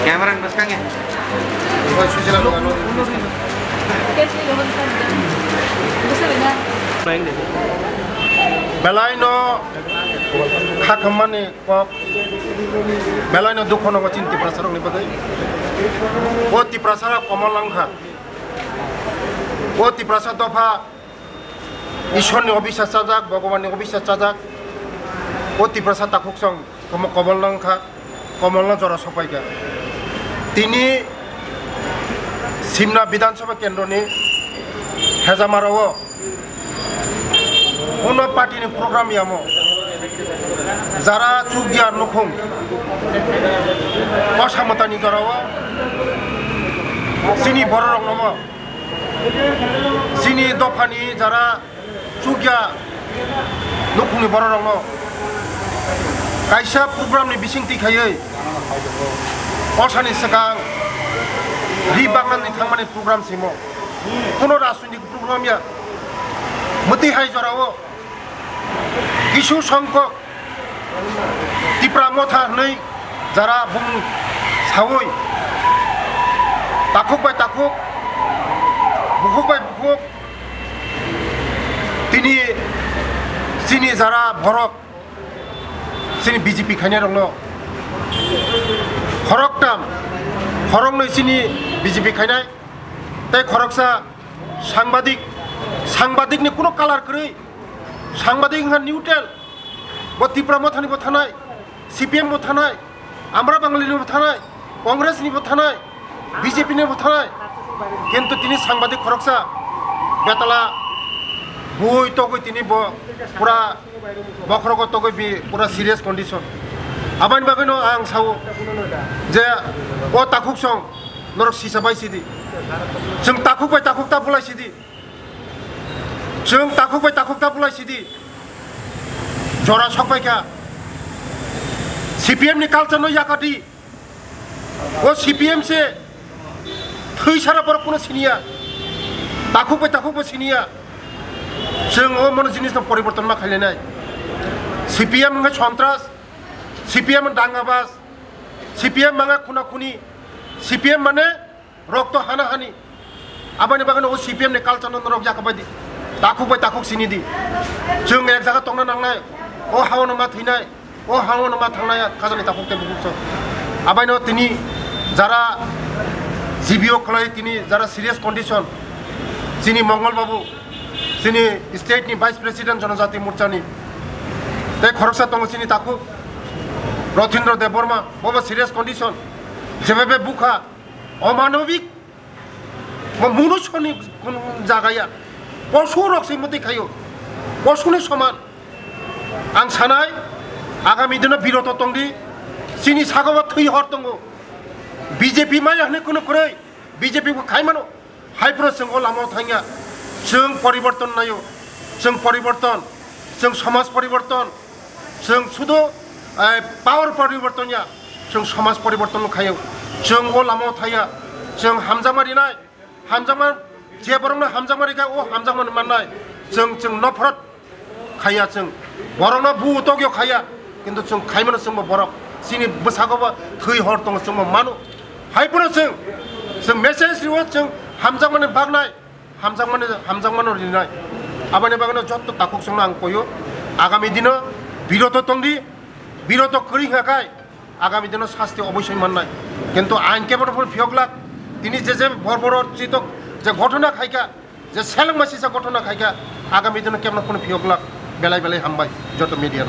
Camera bas kang ya? Belaino hakamani kop belaino dukhono ko cinti prasarong ni bagai oti prasara komalangha oti prasad dopha ishorni obishas chajak bhagwanni obishas chajak oti prasad takuksong komalangha komalna jora sopaika tini Simna Bidansabha Kendroni Hezamarawo Uno party ni program yamo Zara Chugya Nukhung Oshamatani Jarawa Sini Bororong Nomo Sini Dopani Zara Chugya Nukhung Bororong No Kaisa program ni bising tikhayai Oshani Sakang Ribangan ni thangmani program simo Kuno Rasuni program ya Muti Hai Jarawo Gishu Songko Tipra Motha Nei Zara Bung Sawoi Takuk by Takuk Bukuk by Bukuk Tini Sini Zara Borok Sini BJP Kanyarong no Khorok Tam Khorong Nei Sini BJP Kanyai Tay Khoroksa Sangbadik ni kuno kalar keri Sangbadik ngan neutral Bo Tipra Mothani bo thanai CPM bo thanai Amra Bangali ni bo thanai Congress ni bo thanai BJP ni bo thanai Kintu tini Sangbadik Khoroksa Betala Bui togoi tini bo Pura Bokhrogo togoi bi Pura serious condition Aban bagano ang sawo Je O takuk song Norok sisabai sidi Jeng takuk bai takuk ta pulai sidi Jeng takuk bai takuk ta pulai sidi Jora sokpai ka CPM ni culture no yakati O CPM se Thui sara borok kuno sinia Takuk bai sinia Jeng o mono jinis no poriborton ma khalenai CPM nga chontras CPM dangabas CPM manga kuna kuni CPM mane rokto hana hani abani bagano o CPM ne culture no rok yakabadi takuk sini di jeng ek jaga tongna nangnai o hawono ma thinai o hawono ma thangnai khajani takuk te bukso abani tini jara GBO khlai tini jara serious condition sini Mongol babu sini state ni vice president Janajati Morcha ni te khoroksa tong sini takuk Rotindra Deborma boba serious condition jebebe bukha অমানবিক মনুষ্যনি জায়গায় পশু রক্সিমতি খাইও পশুনি সমান আং সানাই আগামী দিনে বিরত তংদি চিনি সাগবা থৈ হর দङ বিজেপি মাই হনে কোনো করে বিজেপি को খাইমানো हाइप्रो जों लामाव थाङा जों परिवर्तन नायो जों परिवर्तन जों समाज परिवर्तन जों सुदु पावर परिवर्तन या जों समाज परिवर्तन खायो जों ओ लामाव थाया जों हामजामारिनाय हामजामा जे बरंनो हामजामारिगा ओ हामजामान माननाय जों नफरत खाया जों बरंनो बुतग्यो खाया किन्तु जों खाइमानो जों बरक 지니 뭐사고봐 더이 활동 좀 많어 하이브는 정 메시지로 정 함장만은 박나이 함장만은 리나이 아버님 박은 저또 딱국성 안고요 아가미디는 비로도 동리 비로도 그리가가이 아가미디는 사스티 어보시만 만나이 কিন্তু আইন কেবল 비역락 তিনি যে বড় চিত যে ঘটনা খাইকা যে সেলং মাসিসা ঘটনা খাইকা আগামী দিনে কেমন কোন বিয়কলাক বেলায় বেলায় হামবাই যত মিডিয়া